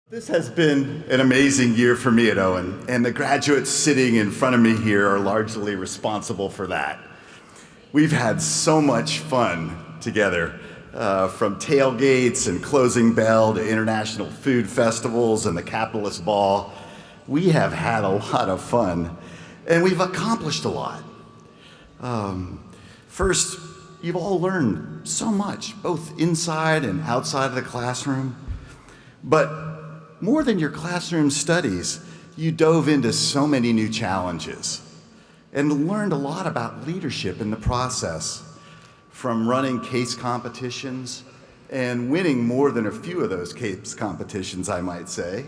This has been an amazing year for me at Owen, and the graduates sitting in front of me here are largely responsible for that. We've had so much fun together, from tailgates and closing bell to international food festivals and the Capitalist Ball. We have had a lot of fun, and we've accomplished a lot. First, you've all learned so much, both inside and outside of the classroom. But more than your classroom studies, you dove into so many new challenges and learned a lot about leadership in the process, from running case competitions and winning more than a few of those case competitions, I might say,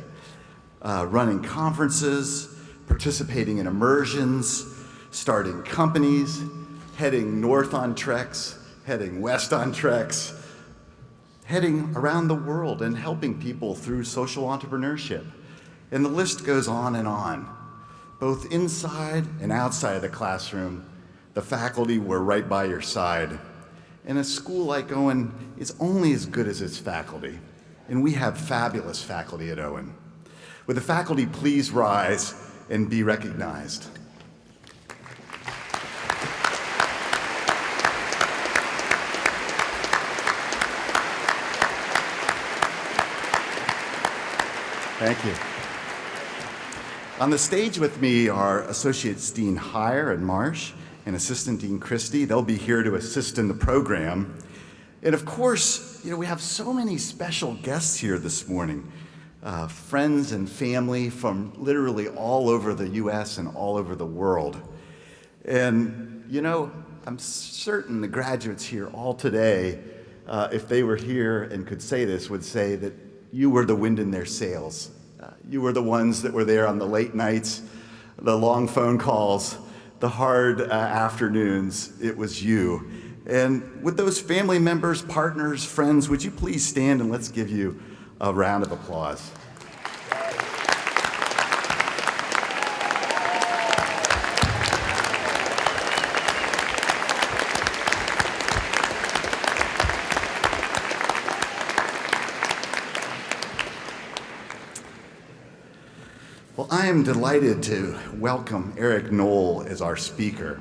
running conferences, participating in immersions, starting companies, heading north on treks, heading west on treks, heading around the world and helping people through social entrepreneurship. And the list goes on and on. Both inside and outside of the classroom, the faculty were right by your side. And a school like Owen is only as good as its faculty. And we have fabulous faculty at Owen. Would the faculty please rise and be recognized? Thank you. On the stage with me are Associates Dean Heyer and Marsh and Assistant Dean Christie. They'll be here to assist in the program. And of course, we have so many special guests here this morning, friends and family from literally all over the US and all over the world. And I'm certain the graduates here all today, if they were here and could say this, would say that you were the wind in their sails. You were the ones that were there on the late nights, the long phone calls, the hard afternoons. It was you. And with those family members, partners, friends, would you please stand and let's give you a round of applause. Well, I am delighted to welcome Eric Knoll as our speaker.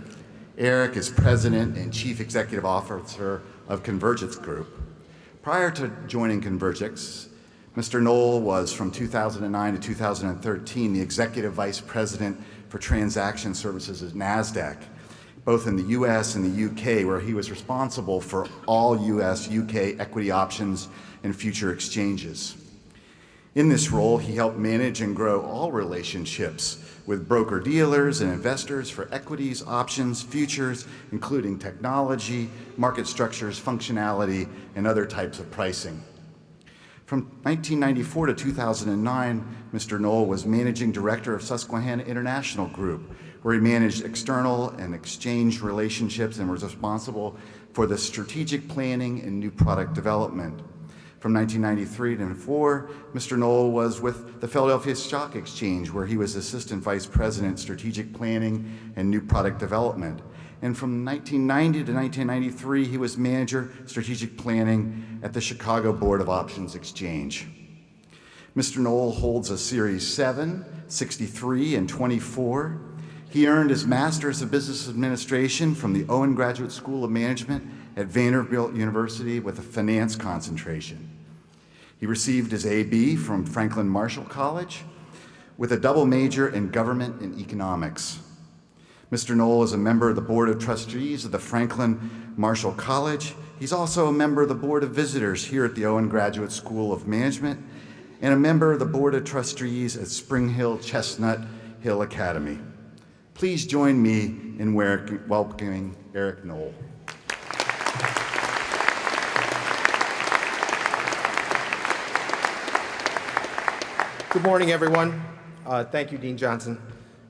Eric is President and Chief Executive Officer of Convergence Group. Prior to joining Convergence, Mr. Knoll was from 2009 to 2013 the Executive Vice President for Transaction Services at NASDAQ, both in the US and the UK, where he was responsible for all US, UK equity options and future exchanges. In this role, he helped manage and grow all relationships with broker-dealers and investors for equities, options, futures, including technology, market structures, functionality, and other types of pricing. From 1994 to 2009, Mr. Knoll was Managing Director of Susquehanna International Group, where he managed external and exchange relationships and was responsible for the strategic planning and new product development. From 1993 to 2004, Mr. Knoll was with the Philadelphia Stock Exchange, where he was Assistant Vice President, Strategic Planning and New Product Development. And from 1990 to 1993, he was Manager, Strategic Planning at the Chicago Board of Options Exchange. Mr. Knoll holds a Series 7, 63, and 24. He earned his Master's of Business Administration from the Owen Graduate School of Management at Vanderbilt University with a finance concentration. He received his AB from Franklin Marshall College with a double major in government and economics. Mr. Knoll is a member of the Board of Trustees of the Franklin Marshall College. He's also a member of the Board of Visitors here at the Owen Graduate School of Management and a member of the Board of Trustees at Spring Hill Chestnut Hill Academy. Please join me in welcoming Eric Knoll. Good morning, everyone. Thank you, Dean Johnson.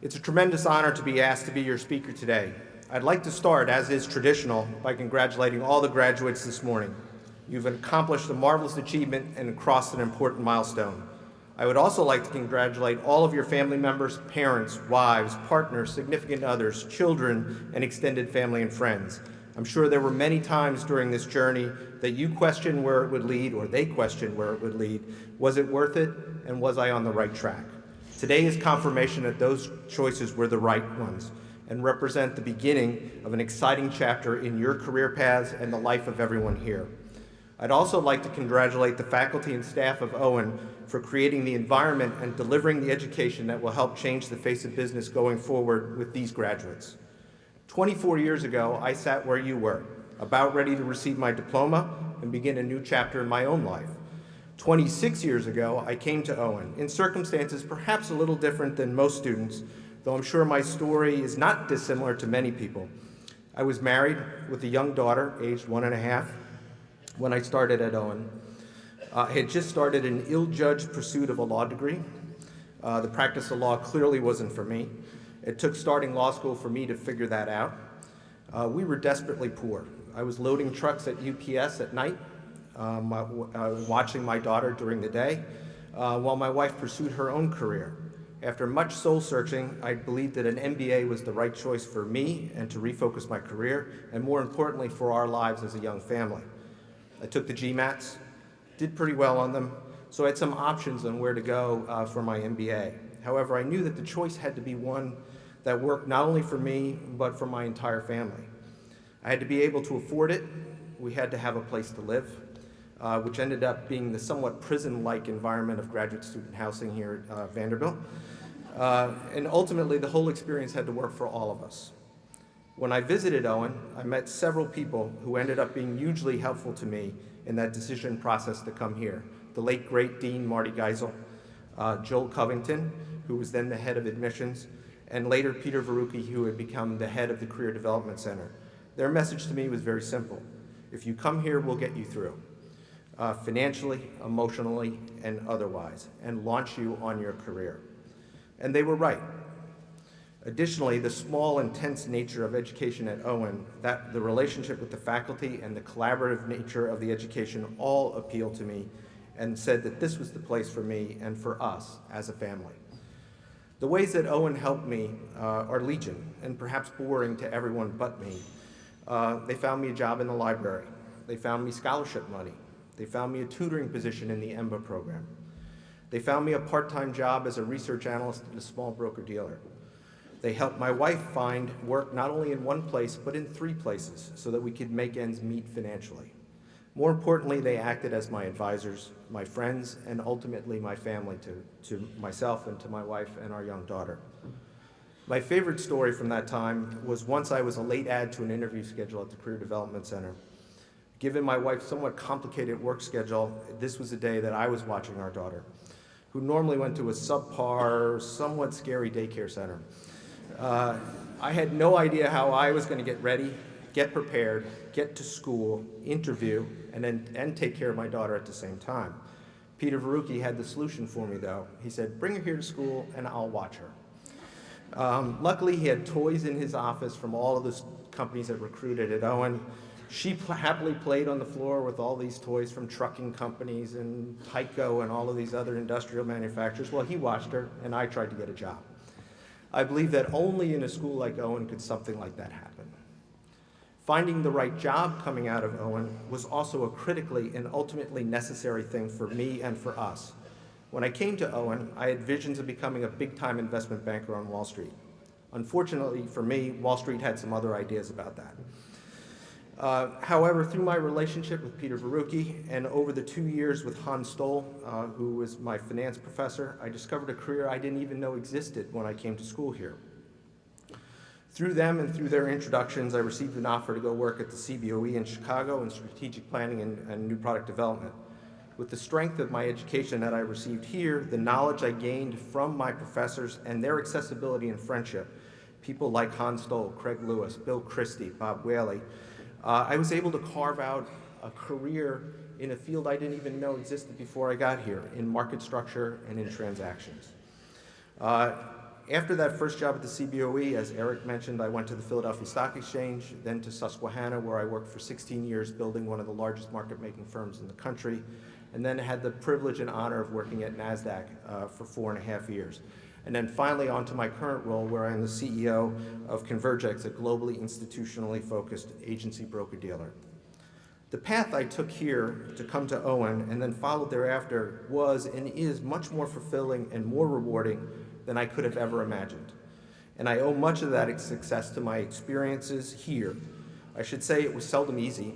It's a tremendous honor to be asked to be your speaker today. I'd like to start, as is traditional, by congratulating all the graduates this morning. You've accomplished a marvelous achievement and crossed an important milestone. I would also like to congratulate all of your family members, parents, wives, partners, significant others, children, and extended family and friends. I'm sure there were many times during this journey that you questioned where it would lead, or they questioned where it would lead. Was it worth it, and was I on the right track? Today is confirmation that those choices were the right ones and represent the beginning of an exciting chapter in your career paths and the life of everyone here. I'd also like to congratulate the faculty and staff of Owen for creating the environment and delivering the education that will help change the face of business going forward with these graduates. 24 years ago, I sat where you were, about ready to receive my diploma and begin a new chapter in my own life. 26 years ago, I came to Owen, in circumstances perhaps a little different than most students, though I'm sure my story is not dissimilar to many people. I was married with a young daughter, aged 1.5, when I started at Owen. I had just started an ill-judged pursuit of a law degree. The practice of law clearly wasn't for me. It took starting law school for me to figure that out. We were desperately poor. I was loading trucks at UPS at night, watching my daughter during the day, while my wife pursued her own career. After much soul searching, I believed that an MBA was the right choice for me and to refocus my career, and more importantly, for our lives as a young family. I took the GMATs, did pretty well on them, so I had some options on where to go for my MBA. However, I knew that the choice had to be one that worked not only for me, but for my entire family. I had to be able to afford it. We had to have a place to live, which ended up being the somewhat prison-like environment of graduate student housing here at Vanderbilt. And ultimately, the whole experience had to work for all of us. When I visited Owen, I met several people who ended up being hugely helpful to me in that decision process to come here. The late, great Dean Marty Geisel, Joel Covington, who was then the head of admissions, and later Peter Verucki, who had become the head of the Career Development Center. Their message to me was very simple. If you come here, we'll get you through, financially, emotionally, and otherwise, and launch you on your career. And they were right. Additionally, the small, intense nature of education at Owen, the relationship with the faculty and the collaborative nature of the education all appealed to me and said that this was the place for me and for us as a family. The ways that Owen helped me are legion and perhaps boring to everyone but me. They found me a job in the library. They found me scholarship money. They found me a tutoring position in the EMBA program. They found me a part-time job as a research analyst at a small broker-dealer. They helped my wife find work not only in one place, but in 3 places so that we could make ends meet financially. More importantly, they acted as my advisors, my friends, and ultimately my family to myself and to my wife and our young daughter. My favorite story from that time was once I was a late add to an interview schedule at the Career Development Center. Given my wife's somewhat complicated work schedule, this was the day that I was watching our daughter, who normally went to a subpar, somewhat scary daycare center. I had no idea how I was going to get ready, get prepared, get to school, interview, and take care of my daughter at the same time. Peter Verucki had the solution for me, though. He said, bring her here to school and I'll watch her. Luckily, he had toys in his office from all of the companies that recruited at Owen. She happily played on the floor with all these toys from trucking companies and Tyco and all of these other industrial manufacturers while he watched her and I tried to get a job. I believe that only in a school like Owen could something like that happen. Finding the right job coming out of Owen was also a critically and ultimately necessary thing for me and for us. When I came to Owen, I had visions of becoming a big-time investment banker on Wall Street. Unfortunately for me, Wall Street had some other ideas about that. However, through my relationship with Peter Verucki and over the 2 years with Hans Stoll, who was my finance professor, I discovered a career I didn't even know existed when I came to school here. Through them and through their introductions, I received an offer to go work at the CBOE in Chicago in strategic planning and new product development. With the strength of my education that I received here, the knowledge I gained from my professors and their accessibility and friendship, people like Hans Stoll, Craig Lewis, Bill Christie, Bob Whaley, I was able to carve out a career in a field I didn't even know existed before I got here, in market structure and in transactions. After that first job at the CBOE, as Eric mentioned, I went to the Philadelphia Stock Exchange, then to Susquehanna, where I worked for 16 years building one of the largest market-making firms in the country, and then had the privilege and honor of working at NASDAQ for 4.5 years. and then finally on to my current role where I am the CEO of Convergex, a globally institutionally focused agency broker-dealer. The path I took here to come to Owen and then followed thereafter was and is much more fulfilling and more rewarding than I could have ever imagined. And I owe much of that success to my experiences here. I should say it was seldom easy.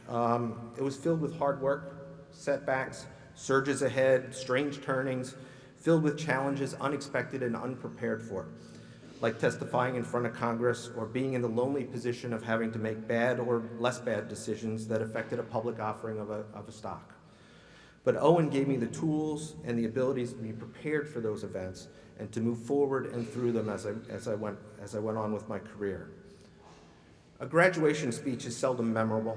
It was filled with hard work, setbacks, surges ahead, strange turnings, filled with challenges unexpected and unprepared for, like testifying in front of Congress or being in the lonely position of having to make bad or less bad decisions that affected a public offering of a stock. But Owen gave me the tools and the abilities to be prepared for those events and to move forward and through them as I went on with my career. A graduation speech is seldom memorable,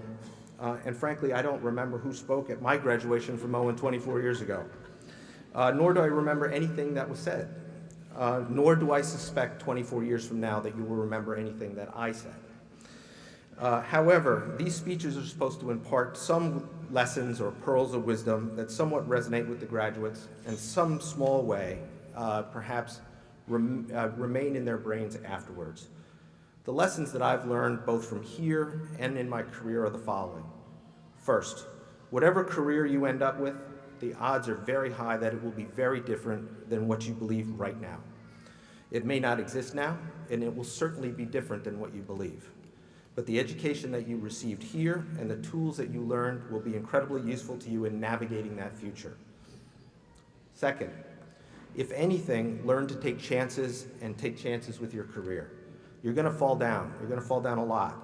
and frankly, I don't remember who spoke at my graduation from Owen 24 years ago. Nor do I remember anything that was said. Nor do I suspect 24 years from now that you will remember anything that I said. However, these speeches are supposed to impart some lessons or pearls of wisdom that somewhat resonate with the graduates and some small way perhaps remain in their brains afterwards. The lessons that I've learned both from here and in my career are the following. First, whatever career you end up with, the odds are very high that it will be very different than what you believe right now. It may not exist now, and it will certainly be different than what you believe. But the education that you received here and the tools that you learned will be incredibly useful to you in navigating that future. Second, if anything, learn to take chances and take chances with your career. You're gonna fall down. You're gonna fall down a lot.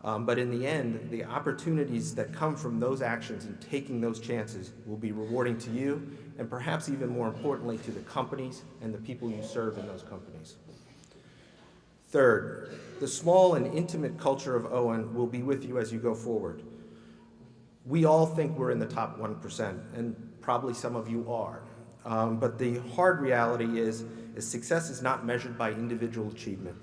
But in the end, the opportunities that come from those actions and taking those chances will be rewarding to you and perhaps even more importantly to the companies and the people you serve in those companies. Third, the small and intimate culture of Owen will be with you as you go forward. We all think we're in the top 1%, and probably some of you are. But the hard reality is success is not measured by individual achievement.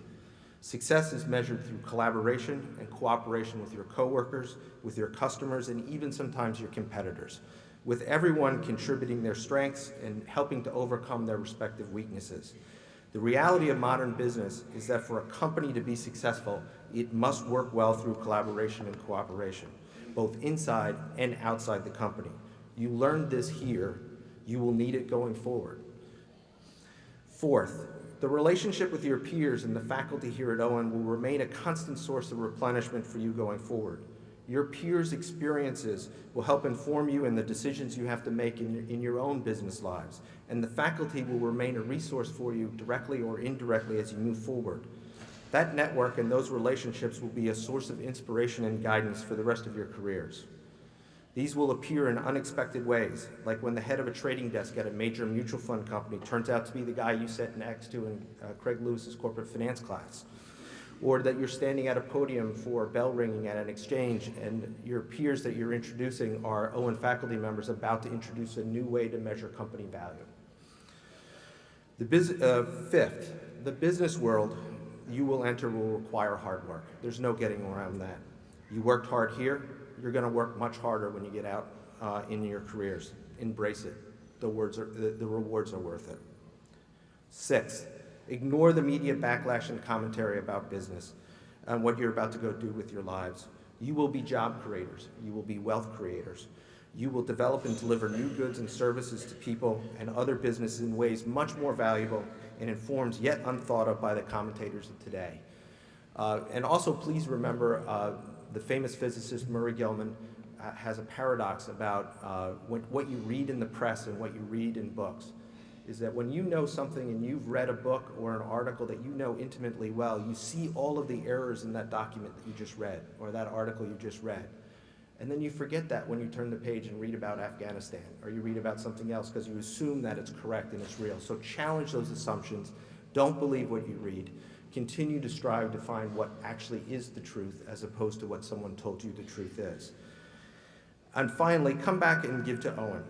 Success is measured through collaboration and cooperation with your coworkers, with your customers, and even sometimes your competitors, with everyone contributing their strengths and helping to overcome their respective weaknesses. The reality of modern business is that for a company to be successful, it must work well through collaboration and cooperation, both inside and outside the company. You learned this here, you will need it going forward. Fourth, the relationship with your peers and the faculty here at Owen will remain a constant source of replenishment for you going forward. Your peers' experiences will help inform you in the decisions you have to make in your own business lives, and the faculty will remain a resource for you directly or indirectly as you move forward. That network and those relationships will be a source of inspiration and guidance for the rest of your careers. These will appear in unexpected ways, like when the head of a trading desk at a major mutual fund company turns out to be the guy you sat next to in Craig Lewis's corporate finance class, or that you're standing at a podium for bell ringing at an exchange and your peers that you're introducing are Owen faculty members about to introduce a new way to measure company value. Fifth, the business world you will enter will require hard work. There's no getting around that. You worked hard here, you're going to work much harder when you get out in your careers. Embrace it. The rewards are worth it. Sixth, ignore the media backlash and commentary about business and what you're about to go do with your lives. You will be job creators. You will be wealth creators. You will develop and deliver new goods and services to people and other businesses in ways much more valuable and informed yet unthought of by the commentators of today. And also please remember the famous physicist Murray Gell-Mann has a paradox about what you read in the press and what you read in books. Is that when you know something and you've read a book or an article that you know intimately well, you see all of the errors in that document that you just read or that article you just read. And then you forget that when you turn the page and read about Afghanistan or you read about something else because you assume that it's correct and it's real. So challenge those assumptions. Don't believe what you read. Continue to strive to find what actually is the truth as opposed to what someone told you the truth is. And finally, come back and give to Owen.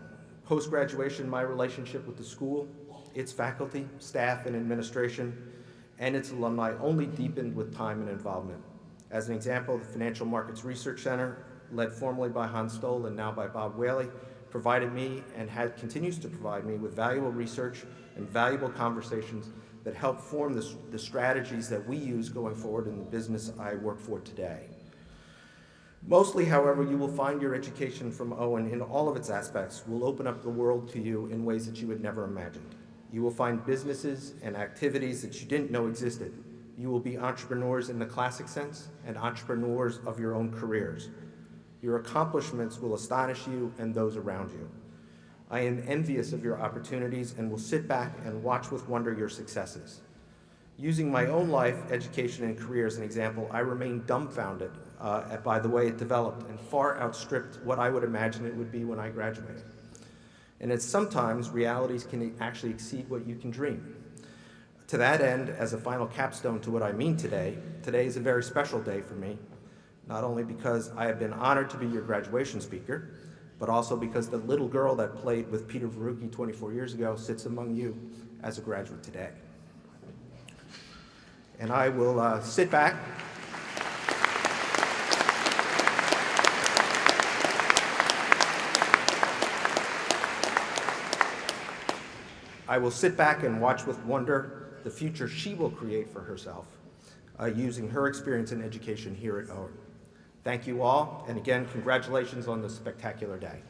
Post-graduation, my relationship with the school, its faculty, staff, and administration, and its alumni only deepened with time and involvement. As an example, the Financial Markets Research Center, led formerly by Hans Stoll and now by Bob Whaley, provided me and continues to provide me with valuable research and valuable conversations that help form the strategies that we use going forward in the business I work for today. Mostly, however, you will find your education from Owen in all of its aspects will open up the world to you in ways that you had never imagined. You will find businesses and activities that you didn't know existed. You will be entrepreneurs in the classic sense and entrepreneurs of your own careers. Your accomplishments will astonish you and those around you. I am envious of your opportunities and will sit back and watch with wonder your successes. Using my own life, education, and career as an example, I remain dumbfounded by the way it developed and far outstripped what I would imagine it would be when I graduated. And it's sometimes realities can actually exceed what you can dream. To that end, as a final capstone to what I mean today is a very special day for me, not only because I have been honored to be your graduation speaker, but also because the little girl that played with Peter Verucki 24 years ago sits among you as a graduate today. And I will sit back. I will sit back and watch with wonder the future she will create for herself using her experience in education here at Owen. Thank you all, and again, congratulations on this spectacular day.